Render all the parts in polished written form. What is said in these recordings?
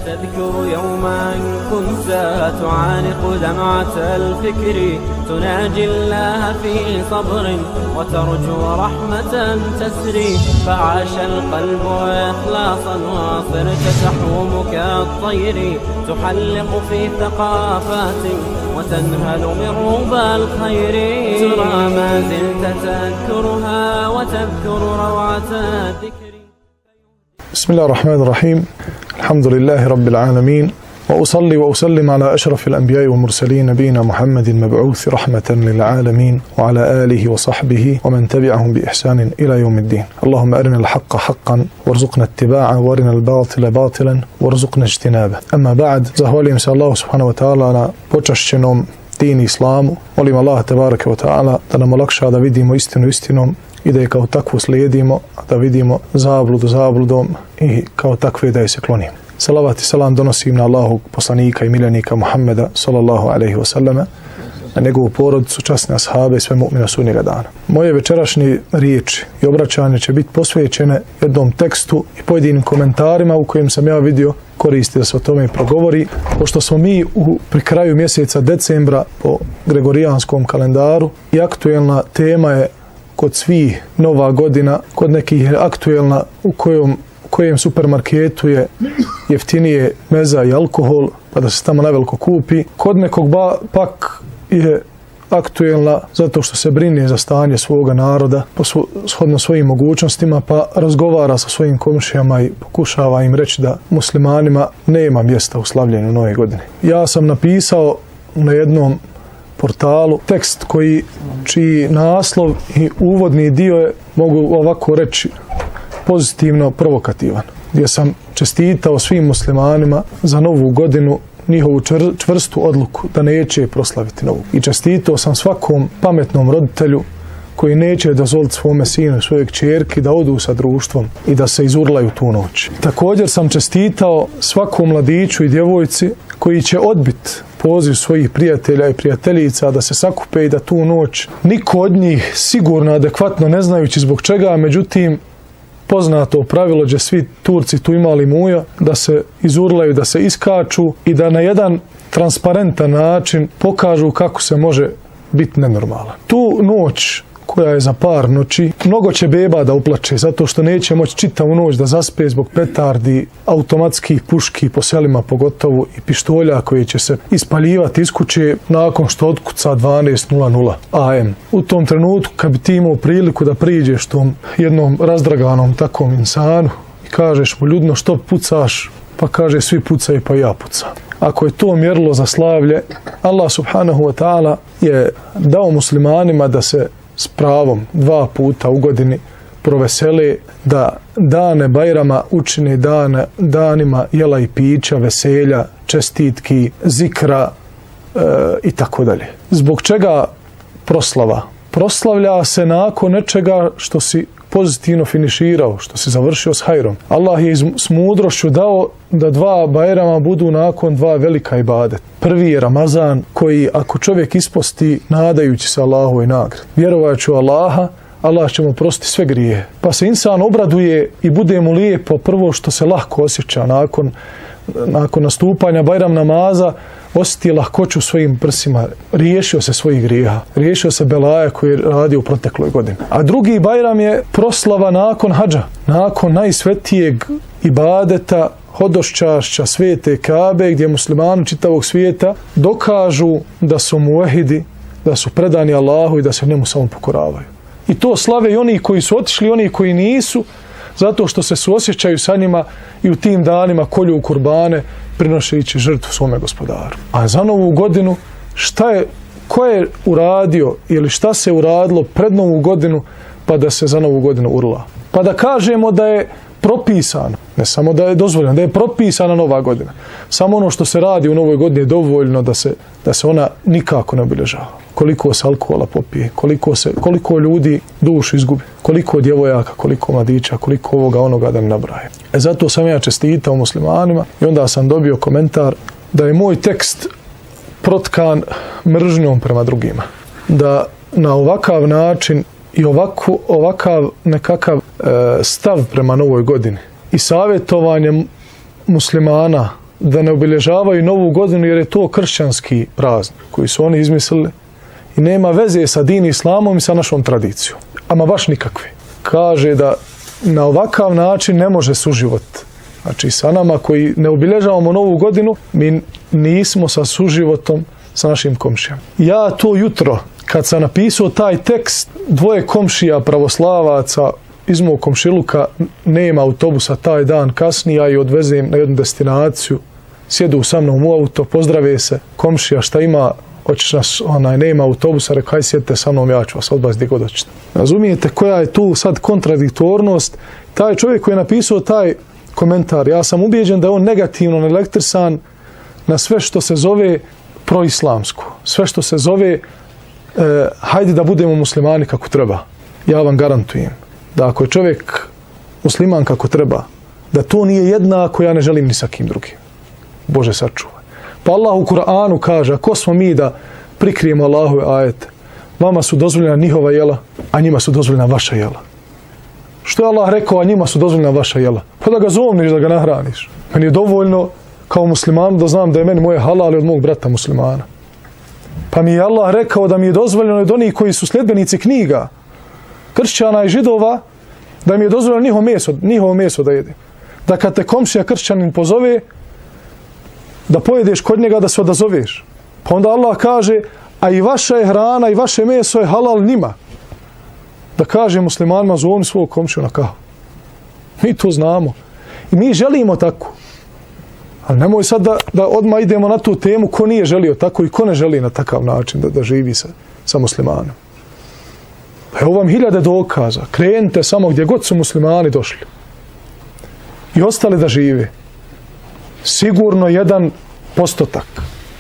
تذكر يوما كنت تعانق دمعة الفكر تناجي الله في صبر وترجو رحمة تسري فعاش القلب إخلاصا وصرت تحوم كالطير تحلق في ثقافات وتنهل من ربى الخير ترى ما زلت تذكرها وتذكر روعة الذكر. بسم الله الرحمن الرحيم. الحمد لله رب العالمين، وأصلي وأسلم على أشرف الأنبياء والمرسلين نبينا محمد المبعوث رحمة للعالمين وعلى آله وصحبه ومن تبعهم بإحسان إلى يوم الدين. اللهم أرنا الحق حقا وارزقنا اتباعه وارنا الباطل باطلا وارزقنا اجتنابه. أما بعد، zahvaljujem se Allahu subhanahu wa ta'ala na počašćenom dini islamu. Molim Allah tebareke wa ta'ala da nam olakša da vidimo istinu istinom i da je kao takvu slijedimo, da vidimo zabludu zabludom i kao takve da je se klonimo. Salavat i salam donosim na Allahog poslanika i miljenika Muhammeda sallallahu alaihi wa sallama, na njegovu porodicu, časne ashabe i sve mu'mine sunnjega dana. Moje večerašnje riječi i obraćanje će biti posvećene jednom tekstu i pojedinim komentarima u kojem sam ja vidio koristi da se o tome progovori. Pošto smo mi pri kraju mjeseca decembra po gregorijanskom kalendaru i aktuelna tema je kod svih Nova godina, kod nekih je aktuelna u kojem supermarketu je jeftinije meza i alkohol, pa da se tamo naveliko kupi. Kod nekog pak je aktuelna zato što se brine za stanje svoga naroda, shodno svojim mogućnostima, pa razgovara sa svojim komšijama i pokušava im reći da muslimanima nema mjesta u slavljenju Nove godine. Ja sam napisao na jednom portalu tekst čiji naslov i uvodni dio je, mogu ovako reći, pozitivno provokativan, gdje sam čestitao svim muslimanima za Novu godinu njihovu čvrstu odluku da neće proslaviti Novu. I čestitao sam svakom pametnom roditelju koji neće dozvoliti svome sinu i svojoj kćerki da odu sa društvom i da se izurlaju tu noć. Također sam čestitao svakom mladiću i djevojci koji će odbiti poziv svojih prijatelja i prijateljica da se sakupe i da tu noć niko od njih sigurno adekvatno ne znajući zbog čega, međutim poznato pravilo gdje svi Turci tu imali muja, da se izurlaju, da se iskaču i da na jedan transparentan način pokažu kako se može biti nenormalan. Tu noć koja je za par noći, mnogo će beba da uplače zato što neće moći čitavu noć da zaspe zbog petardi, automatskih puški po selima pogotovo i pištolja koje će se ispaljivati iz kuće nakon što otkuca 12:00 AM. U tom trenutku kad bi ti imao priliku da priđeš tom jednom razdraganom takvom insanu i kažeš mu ljudno što pucaš, pa kaže svi pucaju pa ja pucam. Ako je to mjerilo za slavlje, Allah subhanahu wa ta'ala je dao muslimanima da se s pravom 2 puta u godini provesele, da dane Bajrama učine danima jela i pića, veselja, čestitki, zikra i tako dalje. Zbog čega proslava? Proslavlja se nakon nečega što si pozitivno finiširao, što si završio s hajrom. Allah je s mudrošću dao da 2 Bajrama budu nakon 2 velika ibadeta. Prvi je Ramazan koji ako čovjek isposti nadajući se Allahovoj nagradi, vjerovajući u Allaha, Allah će mu prostiti sve grije. Pa se insan obraduje i bude mu lijepo prvo što se lahko osjeća nakon nastupanja Bajram namaza, osjeti lahkoću svojim prsima, riješio se svojih grijeha, riješio se belaja koji je radio u protekloj godini. A drugi Bajram je proslava nakon hadža, nakon najsvetijeg ibadeta, hodošćašća svete Kabe, gdje muslimani čitavog svijeta dokažu da su muvahidi, da su predani Allahu i da se njemu samo pokoravaju. I to slave i oni koji su otišli i oni koji nisu, zato što se suosjećaju sa njima i u tim danima kolju kurbane prinošeći žrtvu svome gospodaru. A za Novu godinu ko je uradio ili šta se uradilo pred Novu godinu pa da se za Novu godinu urla? Pa da kažemo da je propisano, ne samo da je dozvoljeno, da je propisana Nova godina. Samo ono što se radi u Novoj godini je dovoljno da se ona nikako ne obilježava. Koliko se alkohola popije, koliko ljudi dušu izgubi, koliko djevojaka, koliko mladića, koliko ovoga onoga da ne nabraje. Zato sam ja čestitao muslimanima i onda sam dobio komentar da je moj tekst protkan mržnjom prema drugima. Da na ovakav način i ovakav nekakav stav prema Novoj godini i savjetovanje muslimana da ne obilježavaju Novu godinu jer je to kršćanski praznik koji su oni izmislili i nema veze sa din islamom i sa našom tradicijom. Ama baš nikakve. Kaže da na ovakav način ne može suživot. Znači sa nama koji ne obilježavamo Novu godinu, mi nismo sa suživotom sa našim komšijama. Ja to jutro, kad sam napisao taj tekst, dvoje komšija pravoslavaca iz mog komšiluka, nema autobusa taj dan, kasnije ja ih odvezem na jednu destinaciju, sjedu sa mnom u auto, pozdrave se, komšija šta ima, hoćeš nas, nema autobusa, rekao, hajde sjedite sa mnom, ja ću vas odbaciti gdje god hoćete. Razumijete koja je tu sad kontradiktornost? Taj čovjek koji je napisao taj komentar, ja sam ubijeđen da je on negativno naelektrisan na sve što se zove proislamsko, sve što se zove hajde da budemo muslimani kako treba. Ja vam garantujem da ako je čovjek musliman kako treba, da to nije jednako, ja ne želim ni sa kim drugim. Bože sačuvaj. Pa Allah u Kur'anu kaže, ko smo mi da prikrijemo Allahove ajete? Vama su dozvoljena njihova jela, a njima su dozvoljena vaša jela. Što je Allah rekao, a njima su dozvoljena vaša jela? Pa da ga zovniš, da ga nahraniš. Meni je dovoljno kao muslimanu da znam da je meni moje halal od mog brata muslimana. Pa mi je Allah rekao da mi je dozvoljeno od onih koji su sljedbenici knjiga, kršćana i židova, da mi je dozvoljeno njihovo meso da jedem. Da kad te komšija kršćanin pozove, da pojedeš kod njega, da se odazoveš. Pa onda Allah kaže, a i vaša je hrana i vaše meso je halal njima. Da kaže muslimanima, zovni svog komšiju na kahu. Mi to znamo. I mi želimo tako. Ali nemoj sad da odmah idemo na tu temu ko nije želio tako i ko ne želi na takav način da živi sa muslimanom. Evo vam 1000 dokaza. Krenite samo gdje god su muslimani došli. I ostali da žive. Sigurno 1%,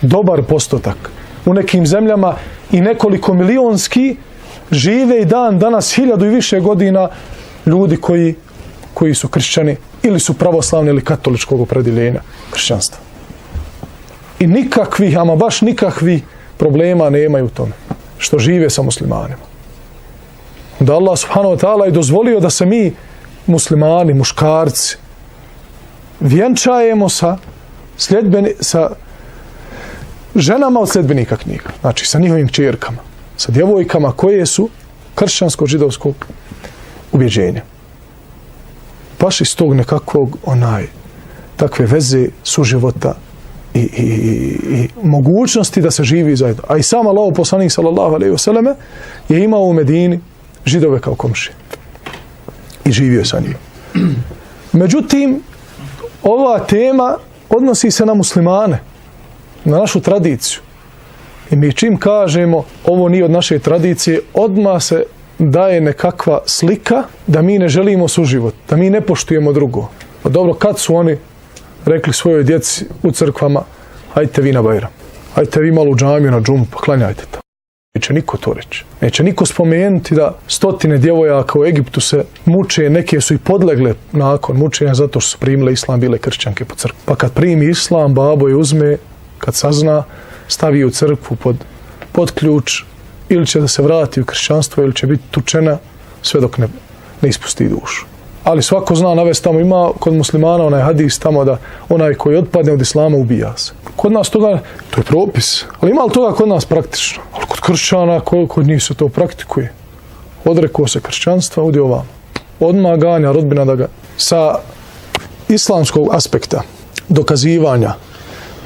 dobar postotak. U nekim zemljama i nekoliko milionski žive i dan danas 1000 i više godina ljudi koji su kršćani ili su pravoslavni ili katoličkog opredjeljenja kršćanstva. I nikakvih, ama baš nikakvih problema nemaju u tome što žive sa muslimanima. Da Allah subhanahu wa ta'ala je dozvolio da se mi muslimani, muškarci, vjenčajemo sa ženama od sljedbenika knjiga. Znači sa njihovim kćerkama, sa djevojkama koje su kršćansko-židovskog ubjeđenja. Baš iz tog nekakvog takve veze suživota i mogućnosti da se živi zajedno. A i sam Allahov poslanik sallallahu alejhi ve selleme je imao u Medini židove kao komšije i živio sa njima. Međutim, ova tema odnosi se na muslimane, na našu tradiciju. I mi čim kažemo ovo nije od naše tradicije, odmah se daje nekakva slika da mi ne želimo suživot, da mi ne poštujemo drugo. Pa dobro, kad su oni rekli svojoj djeci u crkvama, hajte vi na Bajram, hajte vi malo u džamiju na džumu, pa klanjajte tamo. Neće niko to reći. Neće niko spomenuti da 100 djevojaka u Egiptu se muče, neke su i podlegle nakon mučenja zato što su primile islam, bile kršćanke po crkvi. Pa kad primi islam, babo je uzme, kad sazna, stavi u crkvu pod ključ, ili će da se vrati u kršćanstvo, ili će biti tučena sve dok ne ispusti dušu. Ali svako zna navesti tamo, ima kod muslimana onaj hadis tamo da onaj koji otpadne od islama ubija se. Kod nas toga, to je propis, ali ima li toga kod nas praktično? Ali kod kršćana, kod njih se to praktikuje. Odrekao se kršćanstva, udi ovamo. Odmah ganja rodbina da ga sa islamskog aspekta dokazivanja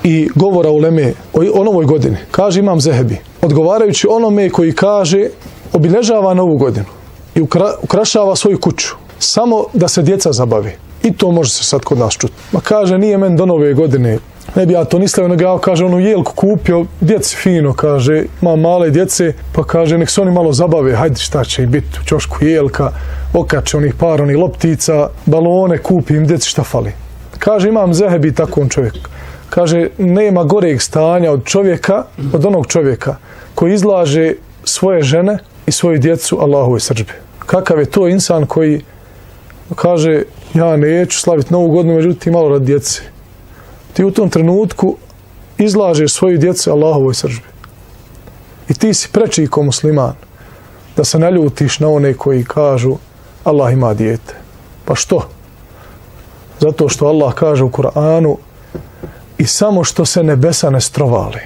i govora uleme o novoj godini, kaže Imam Zehebi, odgovarajući onome koji kaže obilježava novu godinu i ukrašava svoju kuću, samo da se djeca zabave. I to može se sad kod nas čuti. Ma kaže, nije meni do nove godine, ne bi ja to nislavio, nego ja, kaže, onu jelku kupio, djeci fino, kaže, ima male djece, pa kaže, nek se oni malo zabave, hajde šta će i biti u ćošku jelka, okače onih par, onih loptica, balone, kupim djeci šta fali. Kaže, Imam Zehebi takvom čovjeku. Kaže, nema goreg stanja od onog čovjeka koji izlaže svoje žene i svoju djecu Allahove srdžbi. Kakav je to insan koji kaže, ja neću slaviti novu godinu, međutim malo radi djece. Ti u tom trenutku izlažeš svoju djecu Allahovoj srdžbi. I ti si preči ko musliman da se naljutiš na one koji kažu Allah ima dijete. Pa što? Zato što Allah kaže u Kur'anu i samo što se nebesa ne strovali.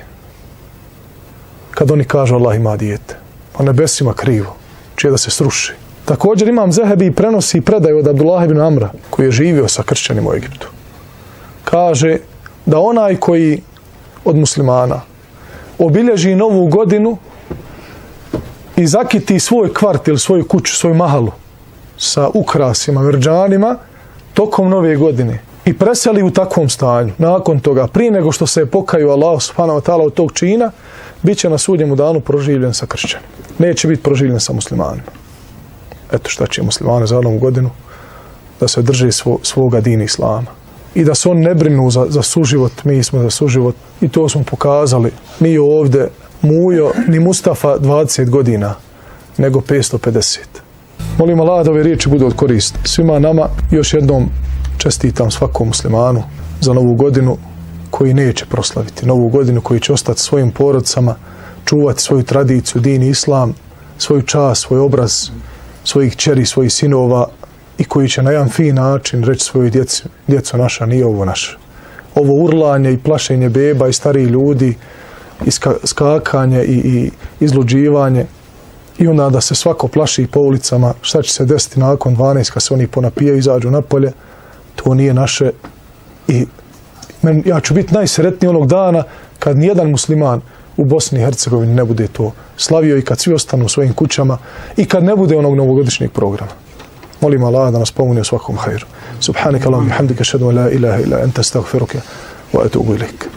Kad oni kažu Allah ima dijete. Pa nebesima krivo. Čije da se sruši. Također Imam Zehebi prenosi i predaju od Abdullah ibn Amra, koji je živio sa kršćanima u Egiptu. Kaže da onaj koji od muslimana obilježi novu godinu i zakiti svoj kvart ili svoju kuću, svoju mahalu sa ukrasima, mrđanima tokom nove godine i preseli u takvom stanju, nakon toga, prije nego što se pokaju Allah subhanahu wa ta'ala od tog čina, bit će na sudnjemu danu proživljen sa kršćanima. Neće biti proživljen sa muslimanima. Eto šta će muslimani za novu godinu, da se drže svoga dina islama. I da se on ne brinu za suživot, mi smo za suživot i to smo pokazali. Mi ovdje, Mujo, ni Mustafa 20 godina, nego 550. Molim Allah da ove riječi budu od koristi svima nama. Još jednom čestitam svakom muslimanu za novu godinu koji neće proslaviti. Novu godinu koji će ostati svojim porodcama, čuvati svoju tradiciju, din i islam, svoju čast, svoj obraz, svojih kćeri, svojih sinova i koji će na jedan fin način reći svojoj djeci, djeco naša, nije ovo naše. Ovo urlanje i plašenje beba i starih ljudi, i skakanje i izluđivanje i onda da se svako plaši po ulicama, šta će se desiti nakon 12 kad se oni ponapijaju, izađu napolje, to nije naše. I ja ću biti najsretniji onog dana kad nijedan musliman u Bosni i Hercegovini ne bude to slavio i kad svi ostanu u svojim kućama i kad ne bude onog novogodišnjeg programa. Molim Allah da nas pomuni u svakom hajru. Subhanak Allahumma bihamdika, ashhadu an la ilaha illa anta, astaghfiruka wa atubu ilaik.